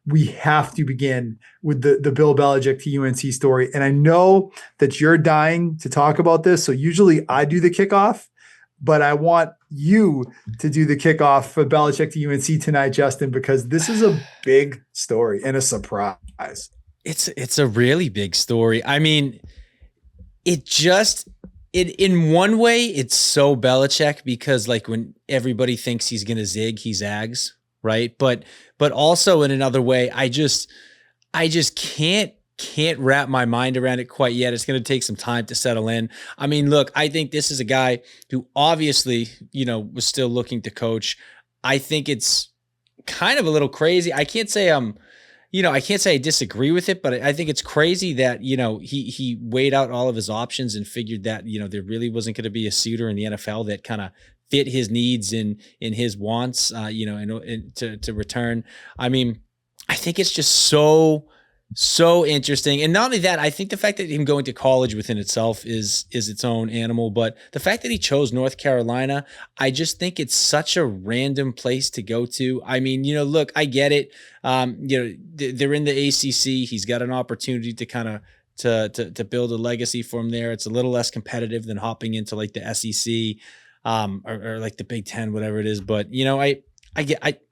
we have to begin with the Bill Belichick to UNC story. And I know that you're dying to talk about this. So usually I do the kickoff, but I want you to do the kickoff for Belichick to UNC tonight, Justin, because this is a big story and a surprise. It's a really big story. I mean, in one way, it's so Belichick because like when everybody thinks he's gonna zig, he zags, right? But also in another way, I just can't wrap my mind around it quite yet. It's going to take some time to settle in. I mean, look, I think this is a guy who obviously, was still looking to coach. I think it's kind of a little crazy. I can't say I disagree with it, but I think it's crazy that, he weighed out all of his options and figured that, there really wasn't going to be a suitor in the NFL that kind of fit his needs and his wants, and to return. I mean, I think it's just so interesting. And not only that, I think the fact that him going to college within itself is its own animal, but the fact that he chose North Carolina, I just think it's such a random place to go to. I mean, look, I get it. They're in the ACC. He's got an opportunity to kind of to build a legacy for him there. It's a little less competitive than hopping into like the SEC, or like the Big Ten, whatever it is. But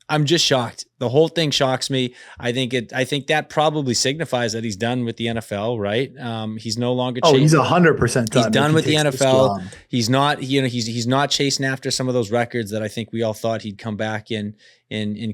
I'm just shocked. The whole thing shocks me. I think that probably signifies that he's done with the NFL, right? He's no longer. He's 100% done. He's done with the NFL. He's not, he's not chasing after some of those records that I think we all thought he'd come back and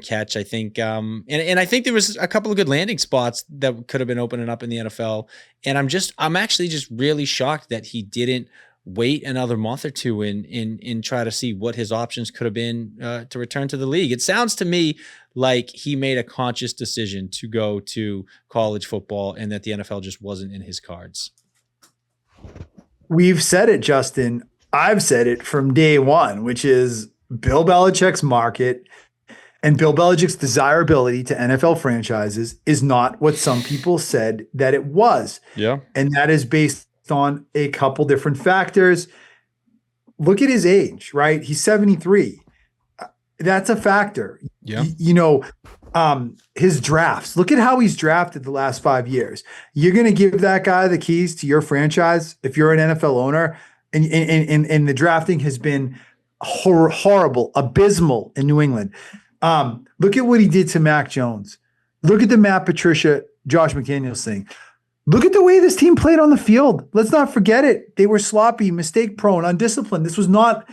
catch. I think, and I think there was a couple of good landing spots that could have been opening up in the NFL. And I'm actually just really shocked that he didn't wait another month or two and try to see what his options could have been to return to the league. It sounds to me like he made a conscious decision to go to college football and that the NFL just wasn't in his cards. We've said it, Justin. I've said it from day one, which is Bill Belichick's market and Bill Belichick's desirability to NFL franchises is not what some people said that it was. Yeah. And that is based on a couple different factors. Look at his age, right? He's 73. That's a factor. Yeah. His drafts. Look at how he's drafted the last 5 years. You're going to give that guy the keys to your franchise if you're an NFL owner, and the drafting has been horrible, abysmal in New England. Look at what he did to Mac Jones. Look at the Matt Patricia, Josh McDaniels thing. Look at the way this team played on the field. Let's not forget it. They were sloppy, mistake-prone, undisciplined. This was not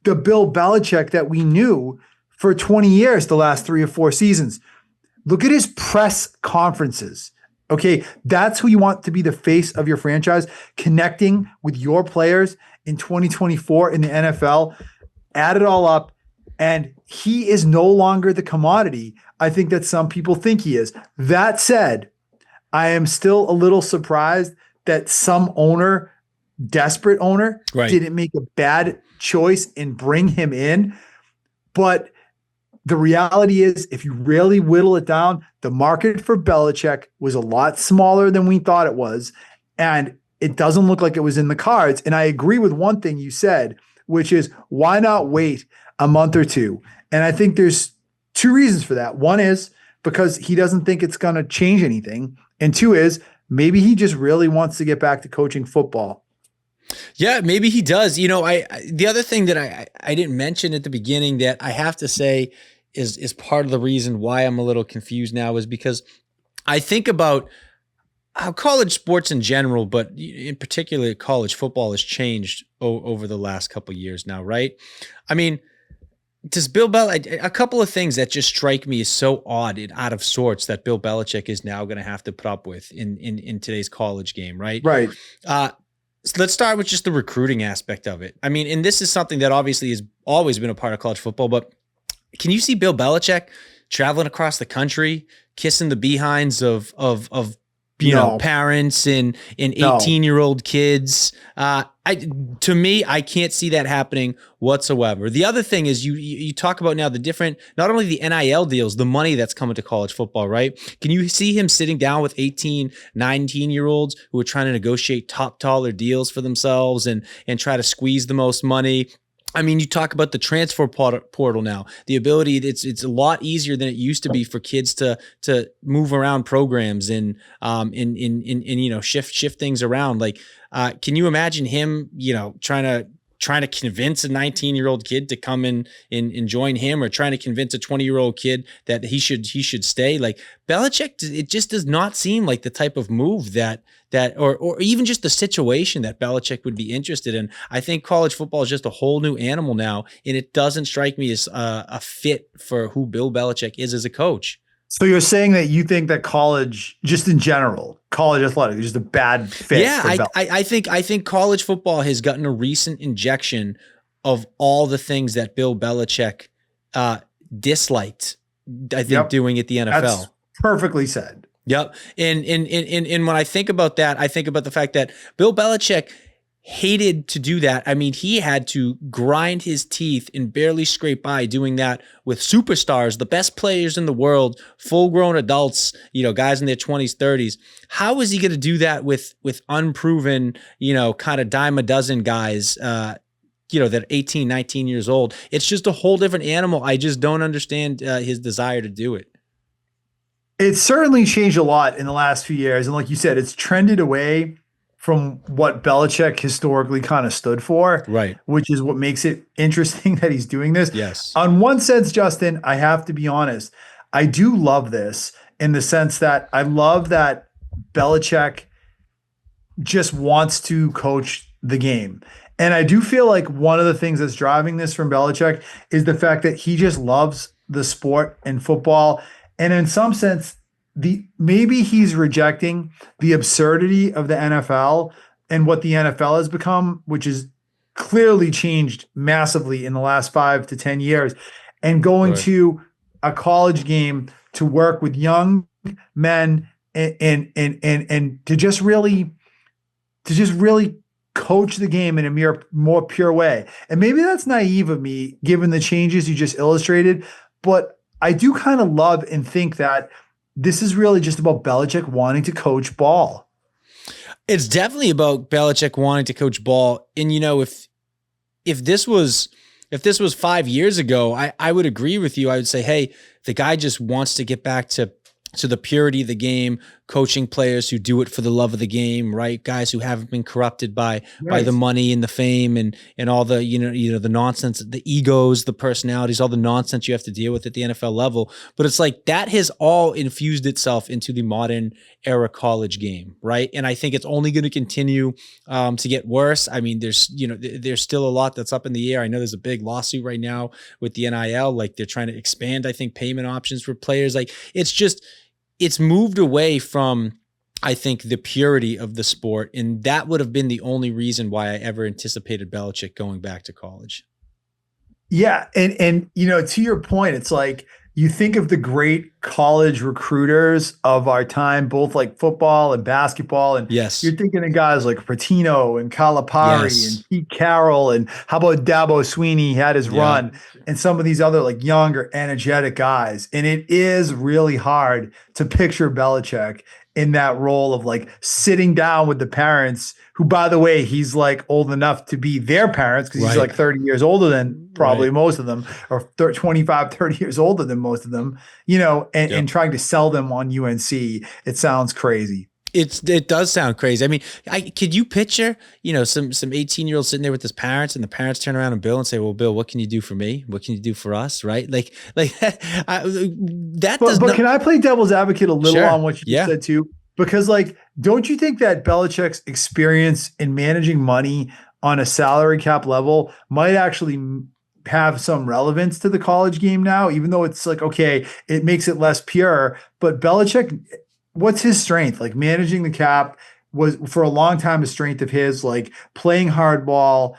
the Bill Belichick that we knew for 20 years, the last 3 or 4 seasons. Look at his press conferences. Okay, that's who you want to be the face of your franchise, connecting with your players in 2024 in the NFL. Add it all up, and he is no longer the commodity I think that some people think he is. That said, I am still a little surprised that some owner, desperate owner, didn't make a bad choice and bring him in. But the reality is, if you really whittle it down, the market for Belichick was a lot smaller than we thought it was. And it doesn't look like it was in the cards. And I agree with one thing you said, which is why not wait a month or two? And I think there's 2 reasons for that. One is because he doesn't think it's going to change anything. And 2 is maybe he just really wants to get back to coaching football. Yeah, maybe he does. The other thing that I didn't mention at the beginning that I have to say is part of the reason why I'm a little confused now is because I think about how college sports in general, but in particular college football has changed over the last couple of years now, right? I mean, does Bill Belichick, a couple of things that just strike me as so odd and out of sorts that Bill Belichick is now going to have to put up with in today's college game, right? Right. So let's start with just the recruiting aspect of it. I mean, and this is something that obviously has always been a part of college football, but can you see Bill Belichick traveling across the country, kissing the behinds of parents and 18-year-old kids? To me, I can't see that happening whatsoever. The other thing is you talk about now the different, not only the NIL deals, the money that's coming to college football, right? Can you see him sitting down with 18, 19-year-olds who are trying to negotiate top dollar deals for themselves and try to squeeze the most money? I mean, you talk about the transfer portal now. The ability, it's a lot easier than it used to be for kids to move around programs and shift things around. Like, can you imagine him trying to convince a 19-year-old kid to come in and join him, or trying to convince a 20-year-old kid that he should stay? Like, Belichick, it just does not seem like the type of move or even just the situation that Belichick would be interested in. I think college football is just a whole new animal now, and it doesn't strike me as a fit for who Bill Belichick is as a coach. So you're saying that you think that college, just in general, college athletics is just a bad fit Yeah, for I think college football has gotten a recent injection of all the things that Bill Belichick disliked, I think, Yep. doing at the NFL. That's perfectly said. Yep. And when I think about that, I think about the fact that Bill Belichick hated to do that. I mean, he had to grind his teeth and barely scrape by doing that with superstars, the best players in the world, full-grown adults, guys in their 20s, 30s. How is he going to do that with unproven, kind of dime a dozen guys, that are 18, 19 years old? It's just a whole different animal. I just don't understand his desire to do it. It's certainly changed a lot in the last few years. And like you said, it's trended away from what Belichick historically kind of stood for, right? Which is what makes it interesting that he's doing this. Yes. On one sense, Justin, I have to be honest, I do love this in the sense that I love that Belichick just wants to coach the game. And I do feel like one of the things that's driving this from Belichick is the fact that he just loves the sport and football. And in some sense, maybe he's rejecting the absurdity of the NFL and what the NFL has become, which is clearly changed massively in the last 5 to 10 years, and going to a college game to work with young men and to just really coach the game in a more pure way. And maybe that's naive of me, given the changes you just illustrated, but I do kind of love and think that this is really just about Belichick wanting to coach ball. It's definitely about Belichick wanting to coach ball. And if this was 5 years ago, I would agree with you. I would say, hey, the guy just wants to get back to the purity of the game, coaching players who do it for the love of the game, right? Guys who haven't been corrupted by the money and the fame and all the the nonsense, the egos, the personalities, all the nonsense you have to deal with at the NFL level. But it's like that has all infused itself into the modern era college game, right? And I think it's only going to continue to get worse. I mean, there's still a lot that's up in the air. I know there's a big lawsuit right now with the NIL, like they're trying to expand, I think, payment options for players. Like it's moved away from, I think, the purity of the sport. And that would have been the only reason why I ever anticipated Belichick going back to college. Yeah. And to your point, it's like you think of the great college recruiters of our time, both like football and basketball. And yes, you're thinking of guys like Patino and Calipari and Pete Carroll. And how about Dabo Sweeney had his run, and some of these other like younger, energetic guys. And it is really hard to picture Belichick in that role of like sitting down with the parents, who, by the way, he's like old enough to be their parents because he's like 30 years older than probably most of them, or 25, 30 years older than most of them, and trying to sell them on UNC. It sounds crazy. It does sound crazy. I mean, could you picture, some 18-year-old sitting there with his parents, and the parents turn around and Bill and say, "Well, Bill, what can you do for me? What can you do for us?" Right? Like that. But can I play devil's advocate a little on what you said too? Because don't you think that Belichick's experience in managing money on a salary cap level might actually have some relevance to the college game now, even though it's like, okay, it makes it less pure, but Belichick, what's his strength? Like managing the cap was for a long time a strength of his, like playing hardball.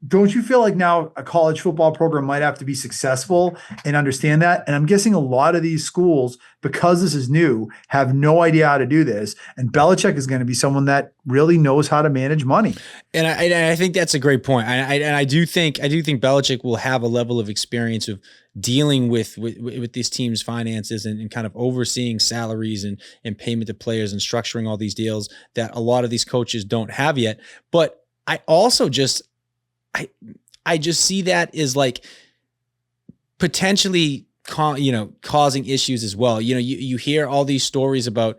Don't you feel like now a college football program might have to be successful and understand that? And I'm guessing a lot of these schools, because this is new, have no idea how to do this. And Belichick is going to be someone that really knows how to manage money. And I think that's a great point. I do think Belichick will have a level of experience of dealing with this team's finances and kind of overseeing salaries and payment to players and structuring all these deals that a lot of these coaches don't have yet. But I also I just see that as like potentially causing issues as well. You hear all these stories about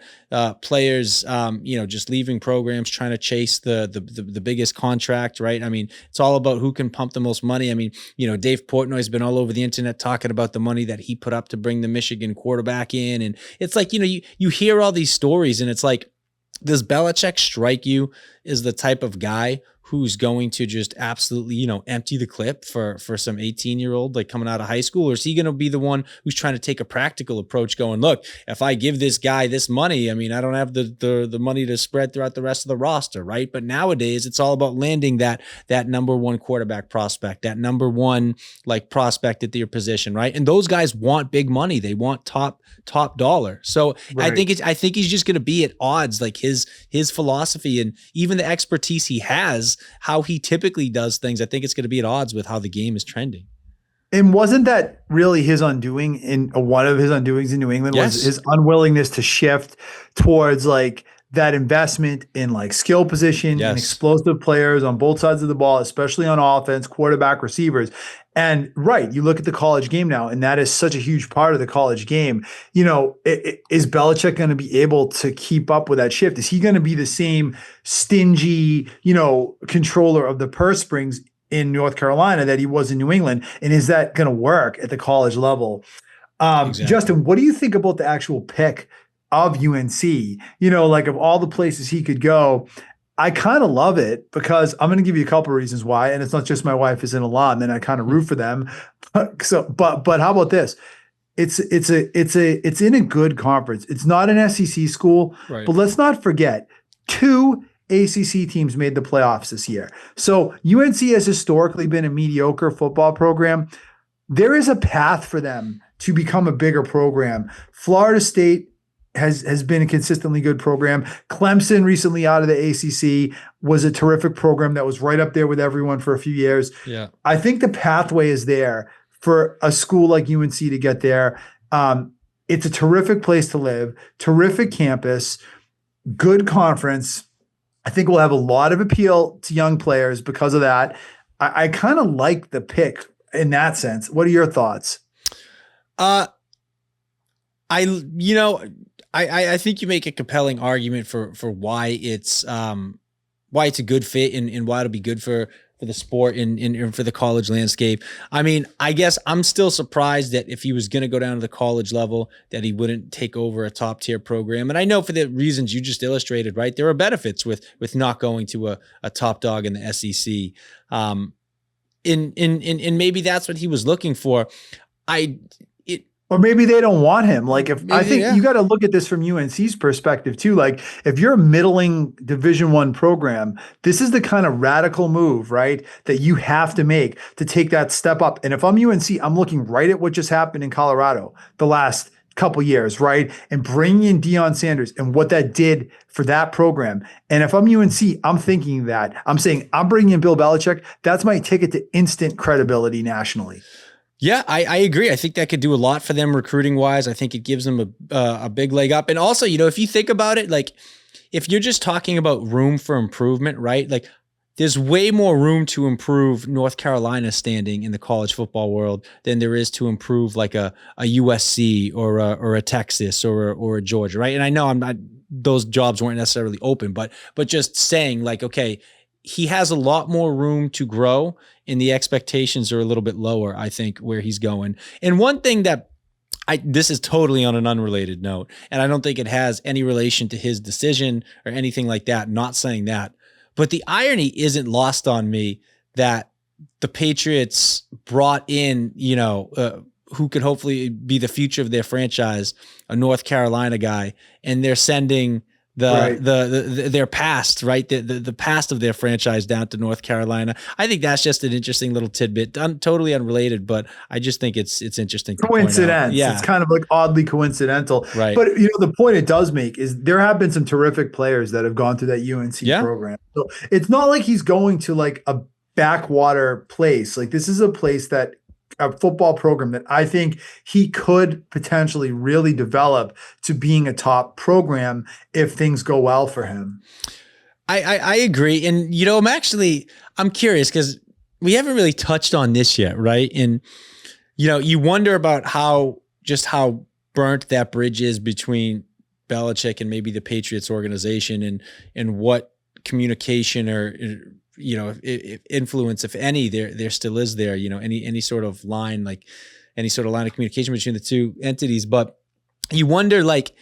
players just leaving programs trying to chase the biggest contract, right? I mean, it's all about who can pump the most money. I mean, Dave Portnoy's been all over the internet talking about the money that he put up to bring the Michigan quarterback in, and it's like, you hear all these stories, and it's like, does Belichick strike you as the type of guy who's going to just absolutely, empty the clip for some 18-year-old like coming out of high school? Or is he going to be the one who's trying to take a practical approach going, look, if I give this guy this money, I mean, I don't have the money to spread throughout the rest of the roster, right? But nowadays it's all about landing that number one quarterback prospect, that number one like prospect at their position, right? And those guys want big money. They want top dollar. So right. I think he's just going to be at odds, like his philosophy and even the expertise he has, how he typically does things. I think it's going to be at odds with how the game is trending. And wasn't that really his undoing one of his undoings in New England? Yes. Was his unwillingness to shift towards like that investment in like skill position and explosive players on both sides of the ball, especially on offense, quarterback, receivers. And right, you look at the college game now, and that is such a huge part of the college game. Is Belichick going to be able to keep up with that shift? Is he going to be the same stingy, controller of the purse strings in North Carolina that he was in New England? And is that going to work at the college level? Exactly. Justin, what do you think about the actual pick of UNC? Like of all the places he could go, I kind of love it because I'm going to give you a couple of reasons why. And it's not just my wife is an alum and I kind of root for them. But how about this? It's in a good conference. It's not an SEC school, right. But let's not forget 2 ACC teams made the playoffs this year. So UNC has historically been a mediocre football program. There is a path for them to become a bigger program. Florida State has been a consistently good program. Clemson recently out of the ACC was a terrific program that was right up there with everyone for a few years. Yeah, I think the pathway is there for a school like UNC to get there. It's a terrific place to live, terrific campus, good conference. I think we'll have a lot of appeal to young players because of that. I kind of like the pick in that sense. What are your thoughts? I think you make a compelling argument for why it's a good fit and why it'll be good for the sport and for the college landscape. I mean, I guess I'm still surprised that if he was going to go down to the college level, that he wouldn't take over a top tier program. And I know for the reasons you just illustrated, right, there are benefits with not going to a top dog in the SEC. And maybe that's what he was looking for. Or maybe they don't want him. Like you got to look at this from UNC's perspective too. Like if you're a middling Division I program, this is the kind of radical move, right, that you have to make to take that step up. And if I'm UNC, I'm looking right at what just happened in Colorado the last couple years, right? And bringing in Deion Sanders and what that did for that program. And if I'm UNC, I'm thinking that. I'm saying I'm bringing in Bill Belichick. That's my ticket to instant credibility nationally. Yeah, I agree. I think that could do a lot for them recruiting wise. I think it gives them a big leg up. And also, if you think about it, like if you're just talking about room for improvement, right? Like there's way more room to improve North Carolina's standing in the college football world than there is to improve like a USC or a Texas or a Georgia, right? And I know those jobs weren't necessarily open, but just saying like, okay, he has a lot more room to grow and the expectations are a little bit lower, I think, where he's going. And one thing that this is totally on an unrelated note, and I don't think it has any relation to his decision or anything like that, not saying that, but the irony isn't lost on me that the Patriots brought in, who could hopefully be the future of their franchise, a North Carolina guy, and they're sending their past, right? The past of their franchise down to North Carolina. I think that's just an interesting little tidbit, totally unrelated, but I just think it's interesting. Coincidence. Yeah. It's kind of like oddly coincidental. Right. But the point it does make is there have been some terrific players that have gone through that UNC program. So it's not like he's going to like a backwater place. Like this is a place that a football program that I think he could potentially really develop to being a top program if things go well for him. I agree. And, I'm curious because we haven't really touched on this yet, right? And you wonder about how burnt that bridge is between Belichick and maybe the Patriots organization, and what communication or if influence, if any, there still is there. Any sort of line, like any sort of line of communication between the two entities. But you wonder, like,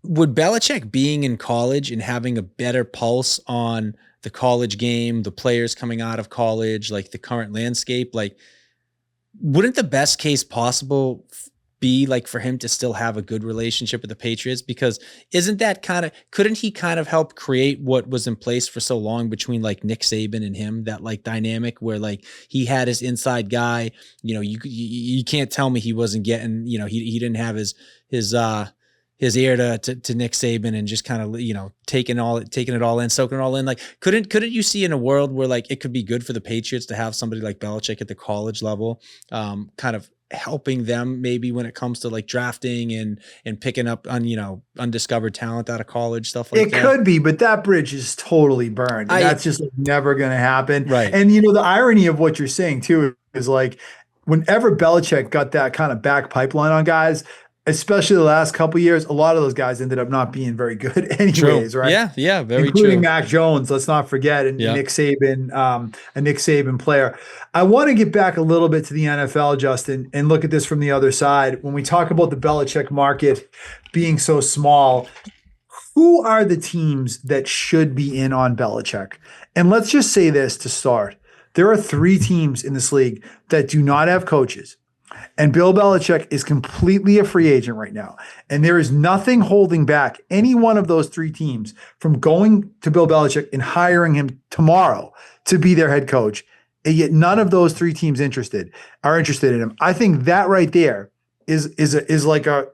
would Belichick being in college and having a better pulse on the college game, the players coming out of college, like the current landscape, like, wouldn't the best case possible be like for him to still have a good relationship with the Patriots? Because couldn't he kind of help create what was in place for so long between like Nick Saban and him, that like dynamic where like he had his inside guy, you can't tell me he wasn't getting, he didn't have his ear to Nick Saban and just kind of, taking it all in, soaking it all in. Like, couldn't you see in a world where like it could be good for the Patriots to have somebody like Belichick at the college level, kind of helping them maybe when it comes to like drafting and picking up undiscovered talent out of college, stuff like that? It could be, but that bridge is totally burned. That's just like never going to happen. Right. And the irony of what you're saying too is like whenever Belichick got that kind of back pipeline on guys, especially the last couple of years, a lot of those guys ended up not being very good anyways, true. right? Yeah, very including true. Mac Jones, let's not forget, and Nick Saban, a Nick Saban player. I want to get back a little bit to the NFL, Justin, and look at this from the other side. When we talk about the Belichick market being so small, who are the teams that should be in on Belichick? And let's just say this to start. There are 3 teams in this league that do not have coaches. And Bill Belichick is completely a free agent right now. And there is nothing holding back any one of those 3 teams from going to Bill Belichick and hiring him tomorrow to be their head coach. And yet none of those 3 teams are interested in him. I think that right there is like a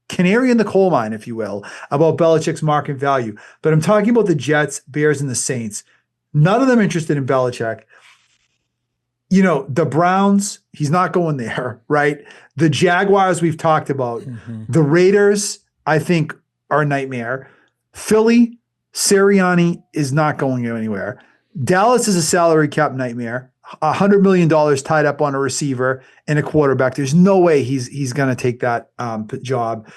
canary in the coal mine, if you will, about Belichick's market value. But I'm talking about the Jets, Bears, and the Saints. None of them interested in Belichick. The Browns, he's not going there, right? The Jaguars, we've talked about. Mm-hmm. The Raiders, I think, are a nightmare. Philly, Sirianni is not going anywhere. Dallas is a salary cap nightmare. $100 million tied up on a receiver and a quarterback. There's no way he's going to take that job.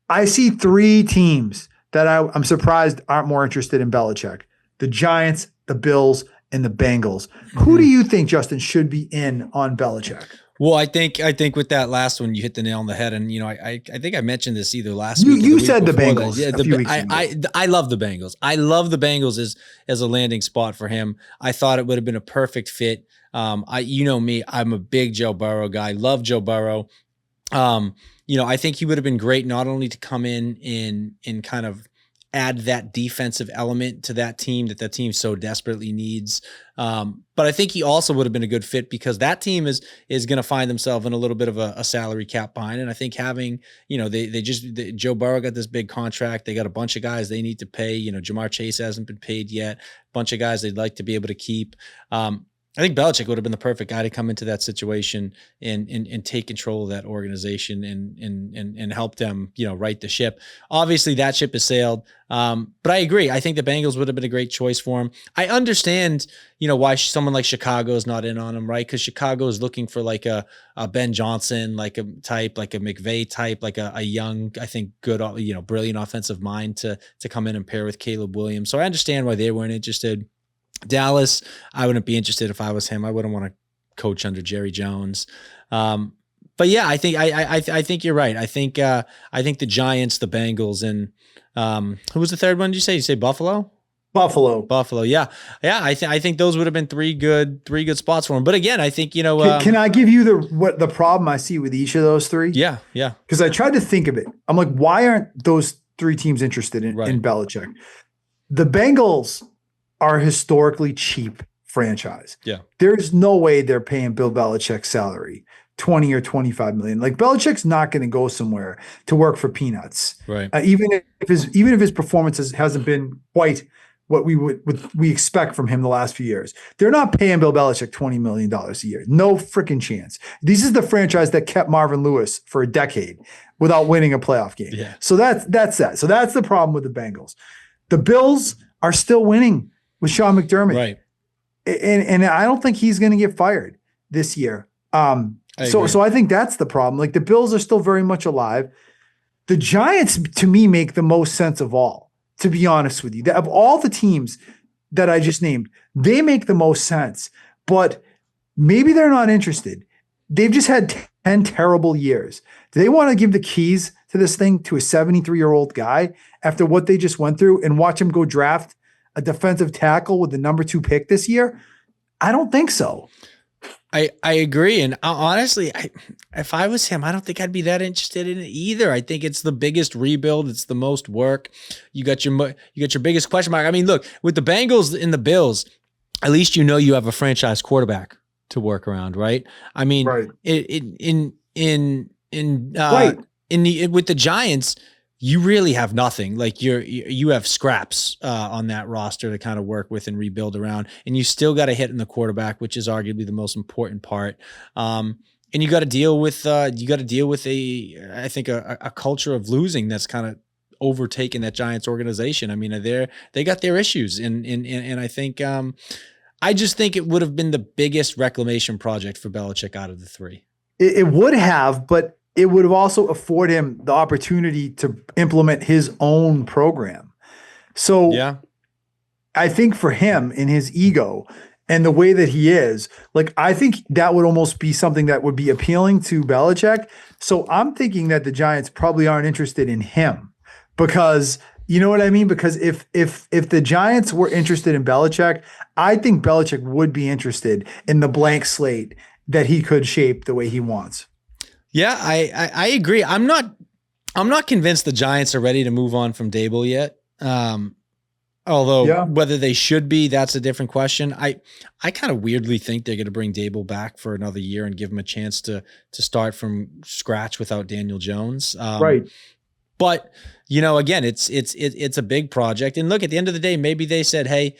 I see 3 teams that I'm surprised aren't more interested in Belichick. The Giants, the Bills, and the Bengals. Mm-hmm. Who do you think, Justin, should be in on Belichick? Well, I think with that last one, you hit the nail on the head. And, I think I mentioned this either last week. You said the Bengals a few weeks ago. I love the Bengals. I love the Bengals as a landing spot for him. I thought it would have been a perfect fit. Me, I'm a big Joe Burrow guy. Love Joe Burrow. I think he would have been great not only to come in kind of add that defensive element to that team that team so desperately needs. But I think he also would have been a good fit because that team is going to find themselves in a little bit of a salary cap bind. And I think having, Joe Burrow got this big contract. They got a bunch of guys they need to pay. Jamar Chase hasn't been paid yet. A bunch of guys they'd like to be able to keep. I think Belichick would have been the perfect guy to come into that situation and take control of that organization and help them, right the ship. Obviously, that ship has sailed. But I agree. I think the Bengals would have been a great choice for him. I understand, why someone like Chicago is not in on him, right? Because Chicago is looking for like a Ben Johnson, like a type, like a McVay type, like a young, I think good, brilliant offensive mind to come in and pair with Caleb Williams. So I understand why they weren't interested. Dallas, I wouldn't be interested if I was him. I wouldn't want to coach under Jerry Jones. But yeah, I think you're right. I think the Giants, the Bengals, and who was the third one? Did you say? You say Buffalo? Buffalo. Yeah. I think those would have been three good spots for him. But again, I think Can I give you the problem I see with each of those 3? Yeah. Because I tried to think of it. I'm like, why aren't those 3 teams interested in Belichick? The Bengals are a historically cheap franchise. Yeah. There's no way they're paying Bill Belichick's salary, 20 or 25 million. Like Belichick's not going to go somewhere to work for peanuts. Right. Even if his performance hasn't been quite what we expect from him the last few years. They're not paying Bill Belichick $20 million a year. No freaking chance. This is the franchise that kept Marvin Lewis for a decade without winning a playoff game. Yeah. So that's that. So that's the problem with the Bengals. The Bills are still winning with Sean McDermott. Right. and I don't think he's going to get fired this year. So I think that's the problem. Like the Bills are still very much alive. The Giants, to me, make the most sense of all, to be honest with you. Of all the teams that I just named, they make the most sense. But maybe they're not interested. They've just had 10 terrible years. Do they want to give the keys to this thing to a 73-year-old guy after what they just went through and watch him go draft a defensive tackle with the number 2 pick this year? I don't think so. I agree. And honestly, if I was him, I don't think I'd be that interested in it either. I think it's the biggest rebuild. It's the most work. You got your biggest question mark. I mean, look, with the Bengals and the Bills, at least you know you have a franchise quarterback to work around, right? I mean, Right. With the Giants, you really have nothing. Like you have scraps on that roster to kind of work with and rebuild around, and you still got to hit in the quarterback, which is arguably the most important part. And you got to deal with a culture of losing that's kind of overtaken that Giants organization. I mean, they got their issues, and I think I just think it would have been the biggest reclamation project for Belichick out of the 3. It would have, but it would have also afforded him the opportunity to implement his own program. So yeah, I think for him in his ego and the way that he is, like, I think that would almost be something that would be appealing to Belichick. So I'm thinking that the Giants probably aren't interested in him because you know what I mean? Because if the Giants were interested in Belichick, I think Belichick would be interested in the blank slate that he could shape the way he wants. Yeah, I agree. I'm not convinced the Giants are ready to move on from Dable yet. Although whether they should be, that's a different question. I kind of weirdly think they're going to bring Dable back for another year and give him a chance to start from scratch without Daniel Jones. Right. But again, it's a big project. And look, at the end of the day, maybe they said, hey,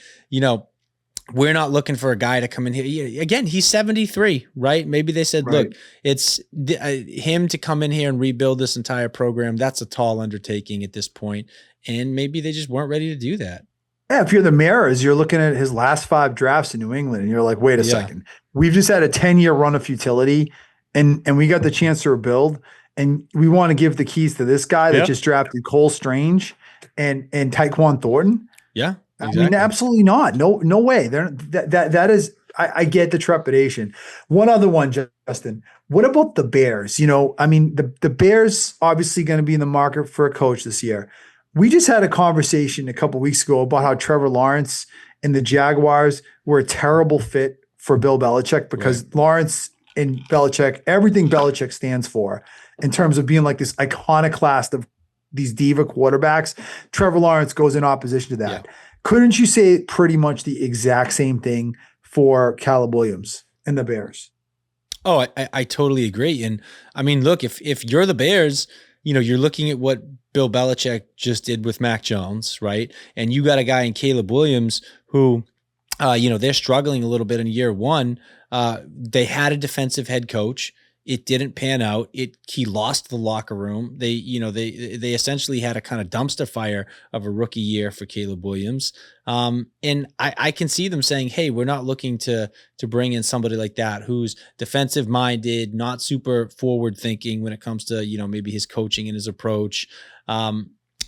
we're not looking for a guy to come in here. Again, he's 73, right? Maybe they said, look, it's him to come in here and rebuild this entire program. That's a tall undertaking at this point. And maybe they just weren't ready to do that. Yeah, if you're the Mariners, you're looking at his last 5 drafts in New England and you're like, wait a second. We've just had a 10-year run of futility and we got the chance to rebuild. And we want to give the keys to this guy that just drafted Cole Strange and Tyquan Thornton. Yeah. Exactly. I mean, absolutely not. No way. That is, I get the trepidation. One other one, Justin. What about the Bears? I mean, the Bears obviously going to be in the market for a coach this year. We just had a conversation a couple of weeks ago about how Trevor Lawrence and the Jaguars were a terrible fit for Bill Belichick because Lawrence and Belichick, everything Belichick stands for in terms of being like this iconoclast of these diva quarterbacks, Trevor Lawrence goes in opposition to that. Yeah. Couldn't you say pretty much the exact same thing for Caleb Williams and the Bears? Oh, I totally agree. And I mean, look, if you're the Bears, you're looking at what Bill Belichick just did with Mac Jones, right? And you got a guy in Caleb Williams who, they're struggling a little bit in year one. They had a defensive head coach. It didn't pan out. He lost the locker room. They essentially had a kind of dumpster fire of a rookie year for Caleb Williams. And I can see them saying, hey, we're not looking to bring in somebody like that who's defensive minded, not super forward thinking when it comes to, maybe his coaching and his approach.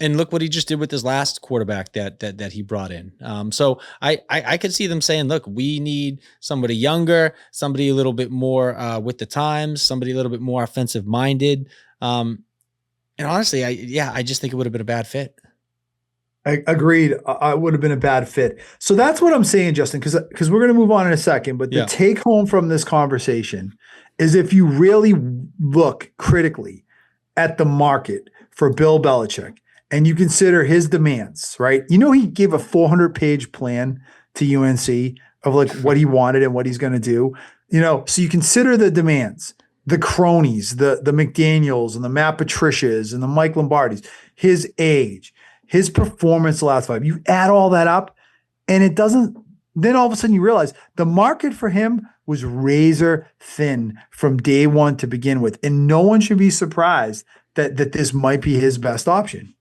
And look what he just did with his last quarterback that he brought in. So I could see them saying, look, we need somebody younger, somebody a little bit more with the times, somebody a little bit more offensive minded. And honestly, I just think it would have been a bad fit. I agreed. I would have been a bad fit. So that's what I'm saying, Justin, because we're going to move on in a second. But the take home from this conversation is if you really look critically at the market for Bill Belichick, and you consider his demands, right? He gave a 400-page plan to UNC of like what he wanted and what he's going to do. So you consider the demands, the cronies, the McDaniels and the Matt Patricias and the Mike Lombardis, his age, his performance the last 5. You add all that up and it doesn't, then all of a sudden you realize the market for him was razor thin from day one to begin with. And no one should be surprised that this might be his best option.